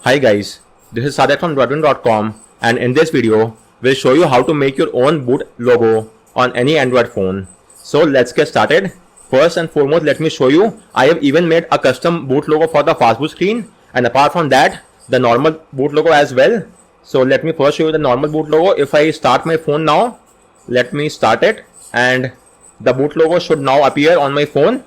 Hi guys, this is Sadak from Droidwin.com, and in this video, we'll show you how to make your own boot logo on any Android phone. So let's get started. First and foremost, let me show you, I have even made a custom boot logo for the fastboot screen, and apart from that, the normal boot logo as well. So let me first show you the normal boot logo. If I start my phone now, let me start it, and the boot logo should now appear on my phone.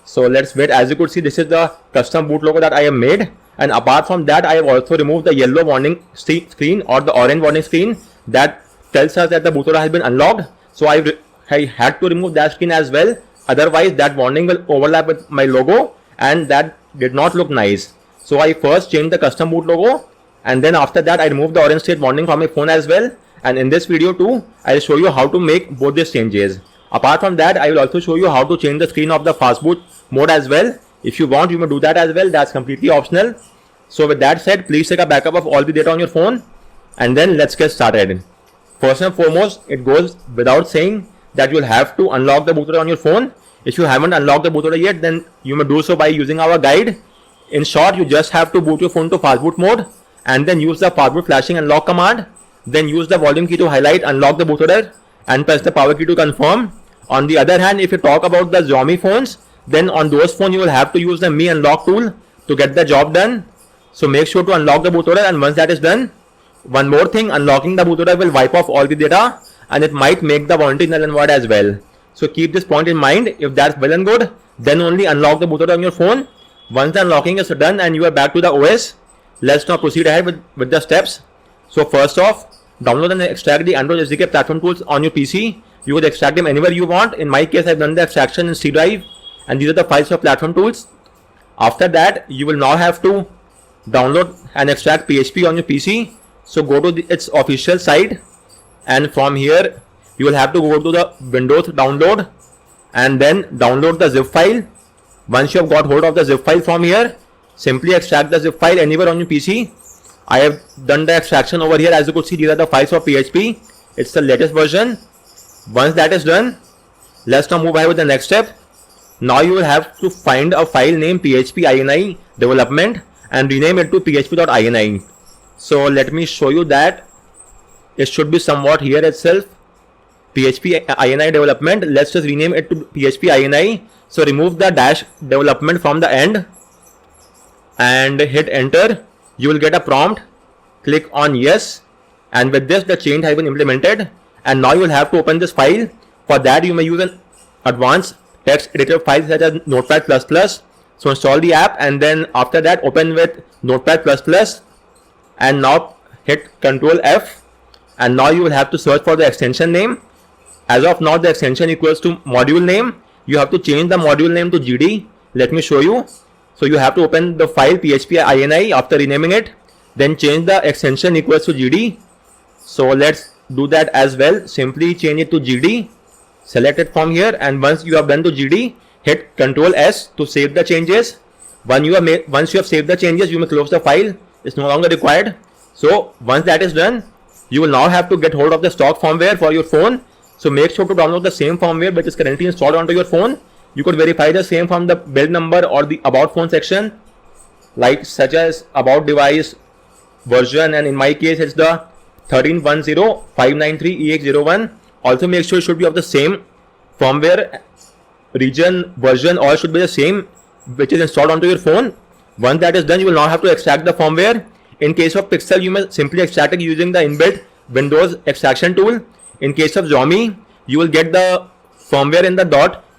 So let's wait. As you could see, this is the custom boot logo that I have made. And apart from that, I have also removed the yellow warning screen or the orange warning screen that tells us that the bootloader has been unlocked. So I had to remove that screen as well. Otherwise, that warning will overlap with my logo, and that did not look nice. So I first changed the custom boot logo, and then after that, I removed the orange state warning from my phone as well. And in this video too, I'll show you how to make both these changes. Apart from that, I will also show you how to change the screen of the fastboot mode as well. If you want, you may do that as well. That's completely optional. So with that said, please take a backup of all the data on your phone, and then let's get started. First and foremost, it goes without saying that you'll have to unlock the bootloader on your phone. If you haven't unlocked the bootloader yet, then you may do so by using our guide. In short, you just have to boot your phone to fastboot mode and then use the fastboot flashing unlock command. Then use the volume key to highlight unlock the bootloader and press the power key to confirm. On the other hand, if you talk about the Xiaomi phones, then on those phones you will have to use the Mi Unlock tool to get the job done. So make sure to unlock the bootloader, and once that is done, one more thing, unlocking the bootloader will wipe off all the data and it might make the warranty null and void as well. So keep this point in mind. If that's well and good, then only unlock the bootloader on your phone. Once the unlocking is done and you are back to the OS, let's now proceed ahead with the steps. So first off, download and extract the Android SDK platform tools on your PC. You could extract them anywhere you want. In my case, I've done the extraction in C drive, and these are the files for platform tools. After that, you will now have to download and extract PHP on your PC. So go to its official site, and from here you will have to go to the Windows download and then download the zip file. Once you have got hold of the zip file from here, simply extract the zip file anywhere on your PC. I have done the extraction over here. As you could see, these are the files for PHP. It's the latest version. Once that is done, let's now move ahead with the next step. Now you will have to find a file named php-ini development and rename it to php.ini. So let me show you that. It should be somewhat here itself. php-ini development. Let's just rename it to php-ini. So remove the dash development from the end and hit enter. You will get a prompt. Click on yes, and with this the change has been implemented. And now you will have to open this file. For that, you may use an advanced text editor file such as Notepad++. So install the app, and then after that open with Notepad++, and now hit Ctrl F, and now you will have to search for the extension name. As of now, the extension equals to module name. You have to change the module name to GD. Let me show you. So you have to open the file php-ini after renaming it, then change the extension equals to GD. So let's do that as well. Simply change it to GD. Select it from here, and once you have done to GD, hit Ctrl S to save the changes. Once you have saved the changes, you may close the file. It's no longer required. So once that is done, you will now have to get hold of the stock firmware for your phone. So make sure to download the same firmware which is currently installed onto your phone. You could verify the same from the build number or the about phone section, like such as about device, version, and in my case it's the 1310.593.ex01. Also make sure it should be of the same firmware, region, version, all should be the same which is installed onto your phone. Once that is done, you will now have to extract the firmware. In case of Pixel, you may simply extract it using the inbuilt Windows extraction tool. In case of Xiaomi, you will get the firmware in the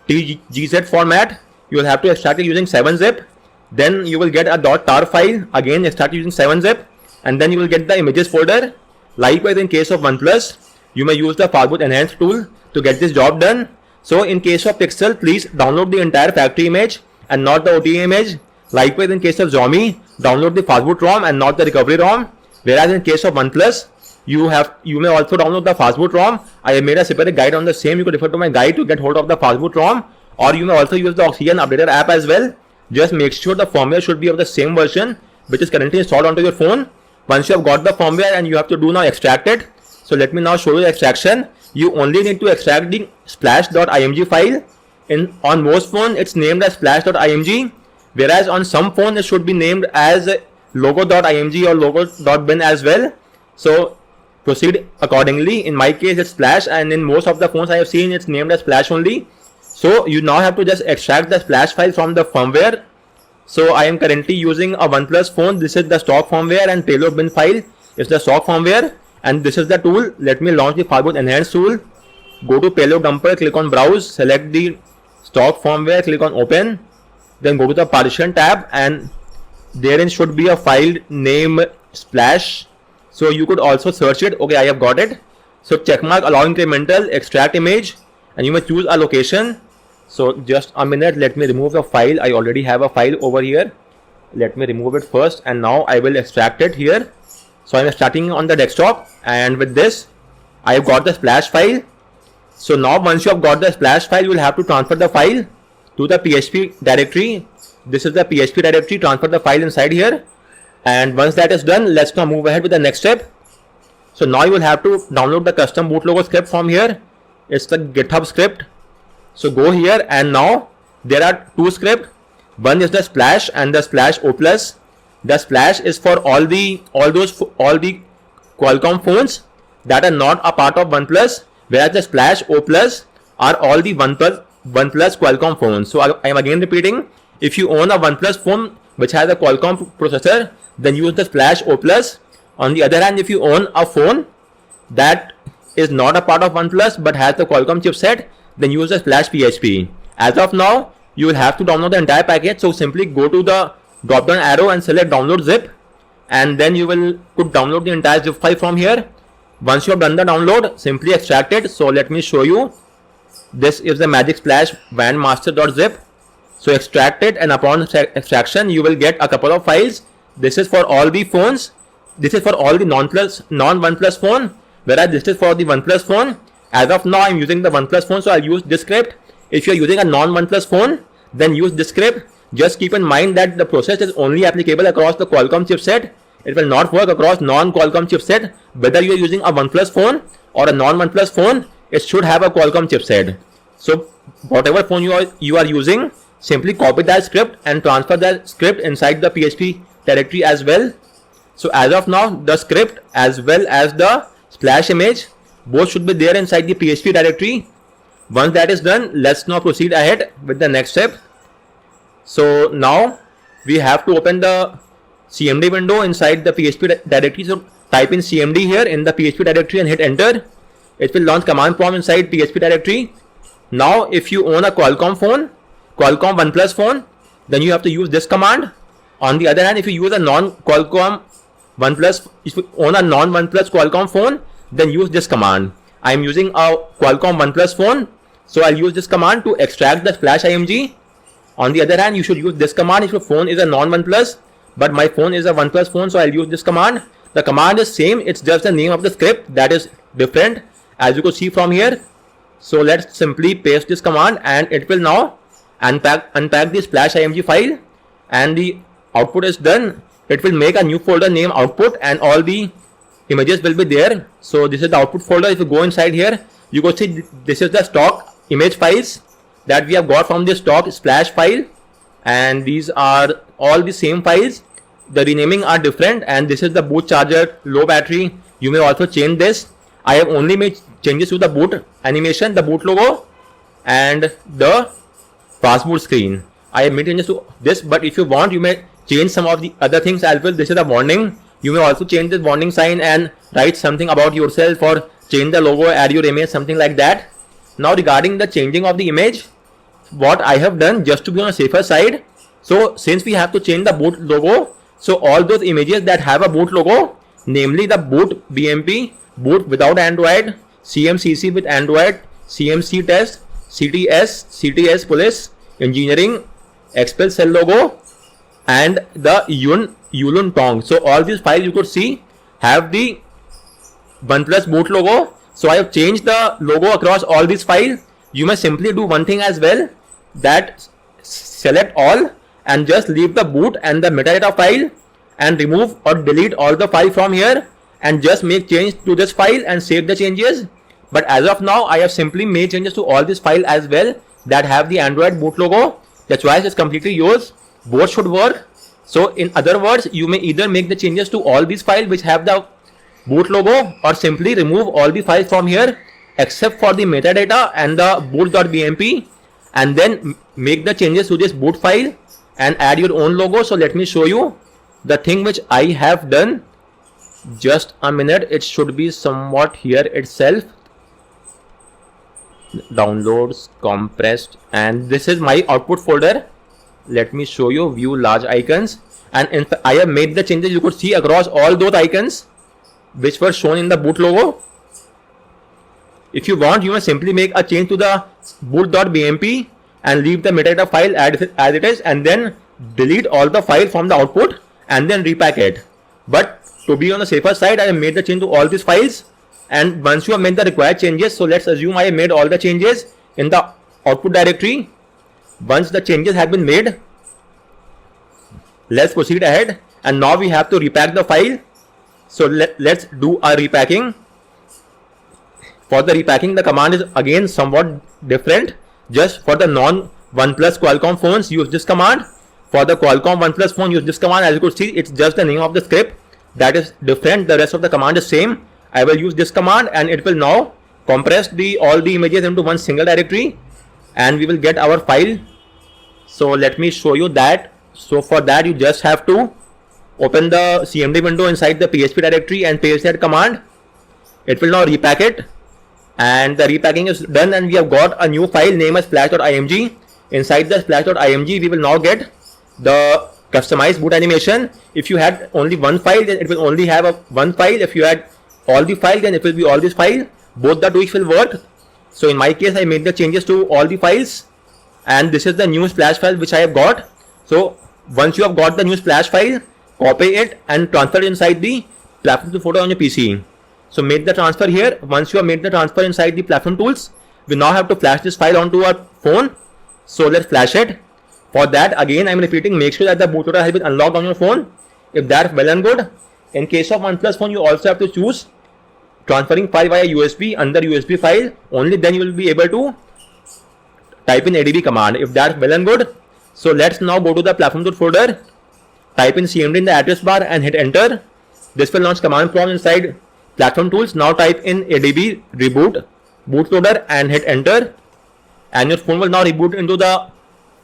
.tgz format. You will have to extract it using 7-zip. Then you will get a .tar file, again extract it using 7-zip, and then you will get the images folder. Likewise, in case of OnePlus, you may use the fastboot enhance tool to get this job done. So in case of Pixel, please download the entire factory image and not the OTA image. Likewise, in case of Xiaomi, download the fastboot ROM and not the recovery ROM. Whereas in case of OnePlus, you may also download the fastboot ROM. I have made a separate guide on the same. You could refer to my guide to get hold of the fastboot ROM, or you may also use the Oxygen Updater app as well. Just make sure the firmware should be of the same version which is currently installed onto your phone. Once you have got the firmware, and you have to do now extract it. So let me now show you the extraction. You only need to extract the splash.img file. On most phones, it's named as splash.img, whereas on some phones it should be named as logo.img or logo.bin as well. So proceed accordingly. In my case it's Splash, and in most of the phones I have seen it's named as Splash only. So you now have to just extract the Splash file from the firmware. So I am currently using a OnePlus phone. This is the stock firmware, and payload bin file is the stock firmware, and this is the tool. Let me launch the Fireboot Enhanced tool. Go to payload dumper, click on browse, select the stock firmware, click on open, then go to the partition tab, and therein should be a file name Splash. So you could also search it. Okay, I have got it. So checkmark allow incremental, extract image, and you may choose a location. So just a minute, let me remove the file. I already have a file over here. Let me remove it first, and now I will extract it here. So I'm starting on the desktop, and with this I have got the Splash file. So now once you have got the Splash file, you will have to transfer the file to the PHP directory. This is the PHP directory. Transfer the file inside here, and once that is done, let's now move ahead with the next step. So now you will have to download the custom boot logo script from here. It's the GitHub script. So go here, and now there are two scripts. One is the Splash and the Splash O+. The Splash is for all the Qualcomm phones that are not a part of OnePlus, whereas the Splash O+ are all the OnePlus Qualcomm phones. So I am again repeating, if you own a OnePlus phone which has a Qualcomm processor, then use the Splash O+. On the other hand, if you own a phone that is not a part of OnePlus but has the Qualcomm chipset, then use the Splash PHP. As of now, you will have to download the entire package. So simply go to the drop down arrow and select download zip, and then you could download the entire zip file from here. Once you have done the download, simply extract it. So let me show you. This is the Magic Splash WANmaster.zip. So extract it, and upon extraction you will get a couple of files. This is for all the phones. This is for all the non-OnePlus phone, whereas this is for the OnePlus phone. As of now, I am using the OnePlus phone, so I'll use this script. If you are using a non-OnePlus phone, then use this script. Just keep in mind that the process is only applicable across the Qualcomm chipset. It will not work across non-Qualcomm chipset. Whether you are using a OnePlus phone or a non-OnePlus phone, it should have a Qualcomm chipset. So whatever phone you are using, simply copy that script and transfer that script inside the PHP directory as well. So as of now, the script as well as the Splash image, both should be there inside the PHP directory. Once that is done, let's now proceed ahead with the next step. So now we have to open the CMD window inside the PHP directory. So type in CMD here in the PHP directory and hit enter. It will launch command prompt inside PHP directory. Now if you own a Qualcomm phone, Qualcomm OnePlus phone, then you have to use this command. On the other hand, if you use a non-Qualcomm OnePlus, if you own a non-OnePlus Qualcomm phone, then use this command. I am using a Qualcomm OnePlus phone, so I'll use this command to extract the Splash IMG. On the other hand, you should use this command if your phone is a non-OnePlus, but my phone is a OnePlus phone, so I'll use this command. The command is same, it's just the name of the script that is different, as you could see from here. So let's simply paste this command, and it will now unpack the Splash IMG file, and the output is done. It will make a new folder named output, and all the images will be there. So this is the output folder. If you go inside here, you could see this is the stock image files that we have got from the stock Splash file, and these are all the same files. The renaming are different, and this is the boot charger, low battery. You may also change this. I have only made changes to the boot animation, the boot logo, and the fast boot screen. I have made changes to this, but if you want, you may change some of the other things as well. This is a warning. You may also change this warning sign and write something about yourself, or change the logo, add your image, something like that. Now regarding the changing of the image, what I have done just to be on a safer side, so since we have to change the boot logo, so all those images that have a boot logo, namely the boot BMP, boot without Android, CMCC with Android, CMC test, CTS police, engineering, XPEL cell logo, and the Yulun Tong. So all these files you could see have the OnePlus boot logo. So I have changed the logo across all these files. You may simply do one thing as well, that select all and just leave the boot and the metadata file and remove or delete all the file from here, and just make change to this file and save the changes. But as of now, I have simply made changes to all these files as well that have the Android boot logo. The choice is completely yours. Both should work. So in other words, you may either make the changes to all these files which have the boot logo, or simply remove all the files from here except for the metadata and the boot.bmp, and then make the changes to this boot file and add your own logo. So let me show you the thing which I have done. Just a minute, it should be somewhat here itself. Downloads, compressed, and this is my output folder. Let me show you, view large icons, and in fact I have made the changes. You could see across all those icons which were shown in the boot logo. If you want, you may simply make a change to the boot.bmp and leave the metadata file as it is, and then delete all the file from the output and then repack it. But to be on the safer side, I have made the change to all these files. And once you have made the required changes, so let's assume I have made all the changes in the output directory. Once the changes have been made, let's proceed ahead, and now we have to repack the file. So let's do a repacking. For the repacking, the command is again somewhat different. Just for the non OnePlus Qualcomm phones, use this command. For the Qualcomm OnePlus phone, use this command. As you could see, it's just the name of the script that is different. The rest of the command is same. I will use this command, and it will now compress all the images into one single directory, and we will get our file. So let me show you that. So for that, you just have to open the CMD window inside the PHP directory and paste that command. It will now repack it, and the repacking is done, and we have got a new file named as splash.img. Inside the splash.img, we will now get the customized boot animation. If you had only one file, then it will only have one file. If you had all the files, then it will be all this file. Both the two will work. So in my case, I made the changes to all the files, and this is the new splash file which I have got. So once you have got the new splash file, copy it and transfer it inside the platform to photo on your PC. So make the transfer here. Once you have made the transfer inside the platform tools, we now have to flash this file onto our phone. So let's flash it. For that, again, I'm repeating, make sure that the bootloader has been unlocked on your phone. If that's well and good. In case of OnePlus phone, you also have to choose transferring file via USB under USB file. Only then you will be able to type in ADB command. If that's well and good. So let's now go to the platform tool folder. Type in CMD in the address bar and hit enter. This will launch command prompt inside platform tools. Now type in ADB reboot bootloader and hit enter. And your phone will now reboot into the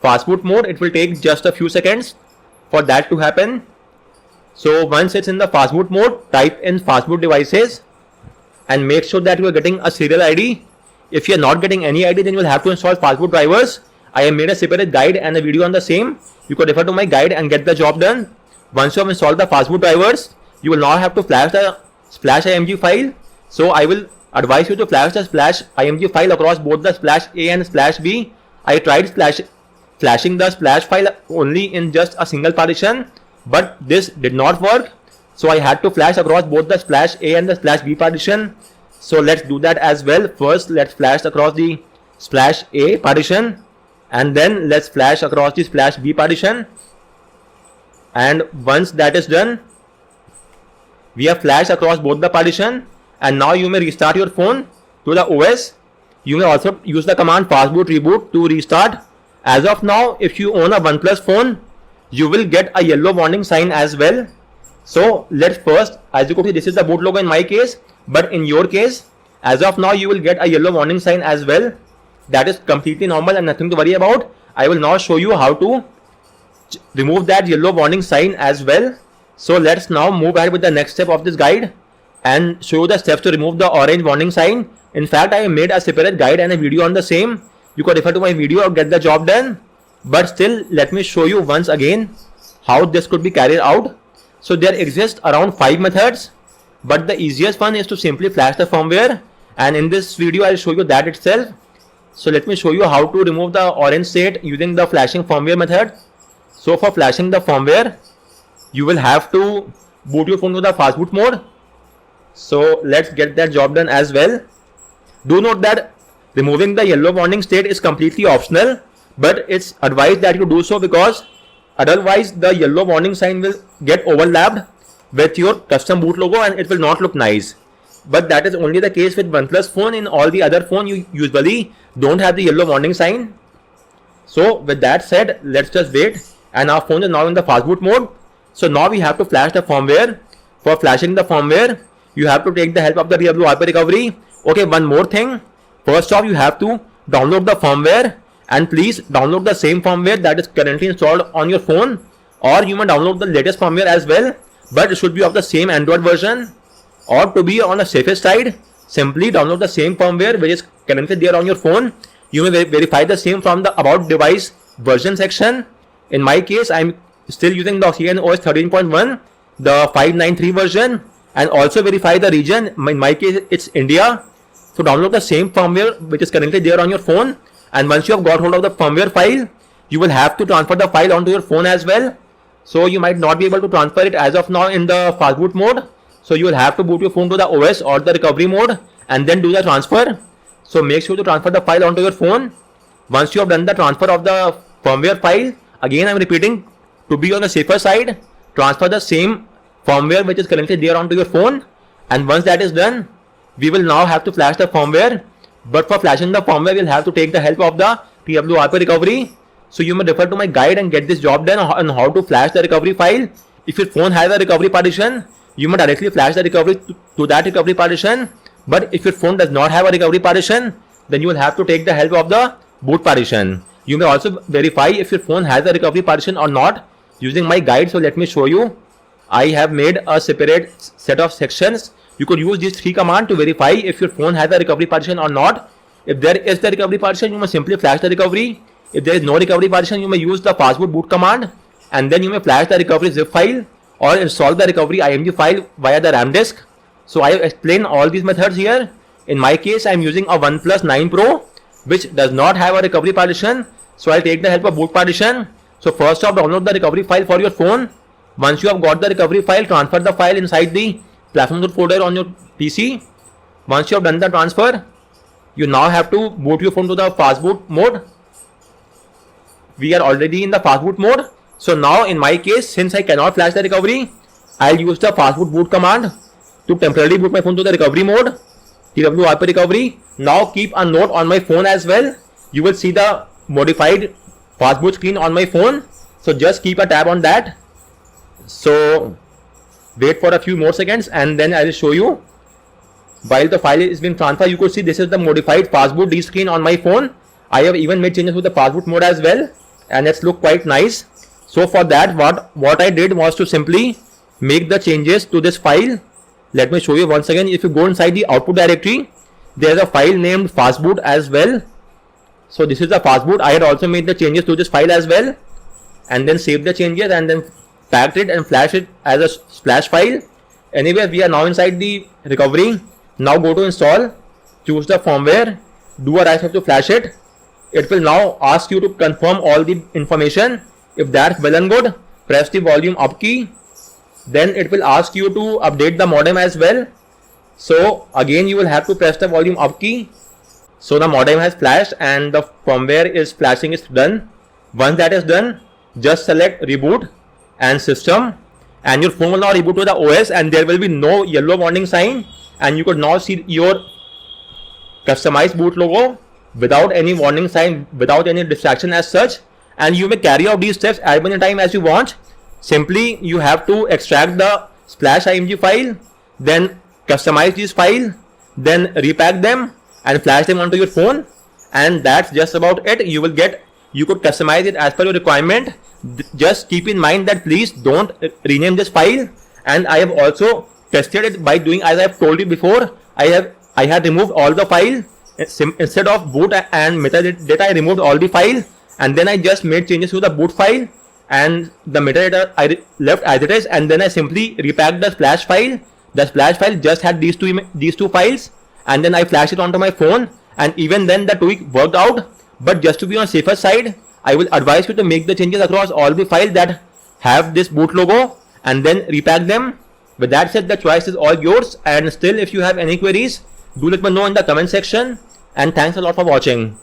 fastboot mode. It will take just a few seconds for that to happen. So once it's in the fastboot mode, type in fastboot devices and make sure that you are getting a serial ID. If you are not getting any ID, then you will have to install fastboot drivers. I have made a separate guide and a video on the same. You could refer to my guide and get the job done. Once you have installed the fastboot drivers, you will now have to flash the splash img file. So I will advise you to flash the splash img file across both the splash A and splash B. I tried flashing the splash file only in just a single partition, but this did not work. So I had to flash across both the splash A and the splash B partition. So let's do that as well. First, let's flash across the splash A partition, and then let's flash across the splash B partition. And once that is done, we have flashed across both the partition, and now you may restart your phone to the OS. You may also use the command fastboot reboot to restart. As of now, if you own a OnePlus phone, you will get a yellow warning sign as well. So let's first, as you can see, this is the boot logo in my case, but in your case, as of now, you will get a yellow warning sign as well. That is completely normal and nothing to worry about. I will now show you how to remove that yellow warning sign as well. So let's now move ahead with the next step of this guide and show you the steps to remove the orange warning sign. In fact, I have made a separate guide and a video on the same. You can refer to my video or get the job done. But still, let me show you once again how this could be carried out. So there exist around 5 methods, but the easiest one is to simply flash the firmware, and in this video I'll show you that itself. So let me show you how to remove the orange state using the flashing firmware method. So for flashing the firmware, you will have to boot your phone to the fastboot mode. So let's get that job done as well. Do note that removing the yellow warning state is completely optional, but it's advised that you do so because otherwise the yellow warning sign will get overlapped with your custom boot logo and it will not look nice. But that is only the case with OnePlus phone. In all the other phone, you usually don't have the yellow warning sign. So with that said, let's just wait and our phone is now in the fast boot mode. So now we have to flash the firmware. For flashing the firmware, you have to take the help of the TWRP recovery. Okay, one more thing. First off, you have to download the firmware, and please download the same firmware that is currently installed on your phone, or you may download the latest firmware as well, but it should be of the same Android version. Or to be on the safest side, simply download the same firmware which is currently there on your phone. You may verify the same from the about device version section. In my case, I'm still using the Oxygen OS 13.1, the 593 version, and also verify the region. In my case, it's India. So download the same firmware which is currently there on your phone, and once you have got hold of the firmware file, you will have to transfer the file onto your phone as well. So you might not be able to transfer it as of now in the fast boot mode. So you will have to boot your phone to the OS or the recovery mode and then do the transfer. So make sure to transfer the file onto your phone. Once you have done the transfer of the firmware file, again I'm repeating, to be on the safer side, transfer the same firmware which is currently there onto your phone. And once that is done, we will now have to flash the firmware. But for flashing the firmware, we'll have to take the help of the TWRP recovery. So you may refer to my guide and get this job done on how to flash the recovery file. If your phone has a recovery partition, you may directly flash the recovery to that recovery partition. But if your phone does not have a recovery partition, then you will have to take the help of the boot partition. You may also verify if your phone has a recovery partition or not using my guide. So let me show you. I have made a separate set of sections. You could use these 3 commands to verify if your phone has a recovery partition or not. If there is the recovery partition, you may simply flash the recovery. If there is no recovery partition, you may use the fastboot boot command, and then you may flash the recovery zip file or install the recovery IMG file via the RAM disk. So I have explained all these methods here. In my case, I am using a OnePlus 9 Pro which does not have a recovery partition. So I'll take the help of boot partition. So first off, download the recovery file for your phone. Once you have got the recovery file, transfer the file inside the platform root folder on your PC. Once you have done the transfer, you now have to boot your phone to the fastboot mode. We are already in the fastboot mode. So now in my case, since I cannot flash the recovery, I'll use the fastboot boot command to temporarily boot my phone to the recovery mode, TWRP recovery. Now keep a note on my phone as well. You will see the modified fastboot screen on my phone. So just keep a tab on that. So wait for a few more seconds and then I will show you. While the file is being transferred, you could see this is the modified fastboot D screen on my phone. I have even made changes with the fastboot mode as well, and it's look quite nice. So for that, what I did was to simply make the changes to this file. Let me show you once again. If you go inside the output directory, there is a file named fastboot as well. So this is the fastboot. I had also made the changes to this file as well, and then saved the changes and then packed it and flashed it as a splash file. Anyway, we are now inside the recovery. Now go to install, choose the firmware, do a right swipe to flash it. It will now ask you to confirm all the information. If that's well and good, press the volume up key. Then it will ask you to update the modem as well. So again, you will have to press the volume up key. So the modem has flashed and the firmware is flashing is done. Once that is done, just select reboot and system, and your phone will now reboot to the OS, and there will be no yellow warning sign, and you could now see your customized boot logo without any warning sign, without any distraction as such. And you may carry out these steps as many times as you want. Simply you have to extract the splash img file, then customize this file, then repack them and flash them onto your phone, and that's just about it. You could customize it as per your requirement. Just keep in mind that please don't rename this file. And I have also tested it by doing as I have told you before. I had removed all the file. Instead of boot and metadata, I removed all the file, and then I just made changes to the boot file, and the metadata I left as it is, and then I simply repacked the splash file. The splash file just had these two files, and then I flashed it onto my phone, and even then the tweak worked out. But just to be on safer side, I will advise you to make the changes across all the files that have this boot logo and then repack them. With that said, the choice is all yours, and still if you have any queries, do let me know in the comment section, and thanks a lot for watching.